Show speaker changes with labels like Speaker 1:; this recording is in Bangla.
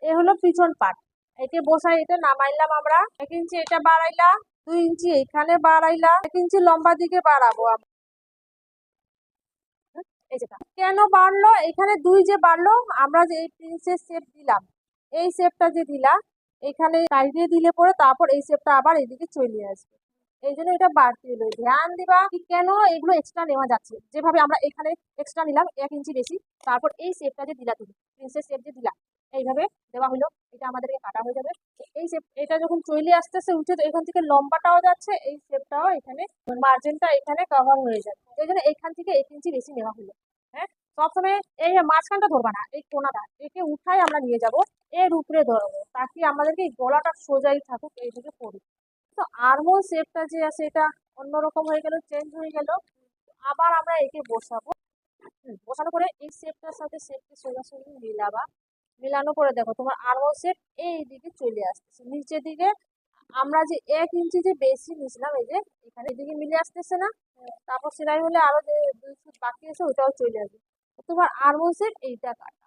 Speaker 1: এ হলো পিছন পাট। একে বসাই, এটা নামাইলাম আমরা 1 ইঞ্চি, এটা বাড়াইলা 2 ইঞ্চি, এখানে বাড়াইলা 1 ইঞ্চি লম্বা দিকে বাড়াবো। এই যেটা কেন বাড়লো, এখানে 2 যে বাড়লো, আমরা যে এই প্রিন্সেস শেপ দিলাম, এই শেপটা যে দিলাম এখানে সাইডে দিলে পরে তারপর এই শেপটা আবার এদিকে চলে আসবে, এই জন্য এটা বাড়তি হলো। ধ্যান দিবা কি কেন এগুলো এক্সট্রা নেওয়া যাচ্ছে, যেভাবে আমরা এখানে এক্সট্রা নিলাম 1 ইঞ্চি বেশি, তারপর এই শেপটা যে দিলা তুমি প্রিন্সেস শেপ যে দিলা এইভাবে দেওয়া হলো, এটা আমাদেরকে কাটা হয়ে যাবে। এই শেপ এটা যখন চলে আসতেছে উঠে, তো এখান থেকে লম্বাটাও যাচ্ছে, এই শেপটাও এখানে মার্জিনটা এখানে কভার হয়ে যাবে, এই জন্য এখান থেকে 1 ইঞ্চি বেশি নেওয়া হলো। হ্যাঁ, সবসময় এই মাঝখানটা ধরবা না, এই কোনাটা একে উঠাই আমরা নিয়ে যাব, এর উপরে ধরবো, তাকে আমাদেরকে এই গলাটা সোজাই থাকুক এইদিকে পড়ি। তো আর্মহোল শেপটা যে আছে এটা অন্যরকম হয়ে গেল, চেঞ্জ হয়ে গেল। আবার আমরা একে বসাবো, বসানোর পরে এই শেপটার সাথে শেপকে সোজাসুজি মিলাবা। মিলানোর পরে দেখো তোমার আর্মহোল শেপ এই দিকে চলে আসতেছে নিচের দিকে। আমরা যে 1 ইঞ্চি যে বেশি নিয়েছিলাম, এই যে এখানে এদিকে মিলে আসতেছে না, তারপর সেলাই হলে আরো যে 2 ফুট বাকি আছে ওটাও চলে আসবে। তোমার আর্মহোল শেপ এইটা কাটা।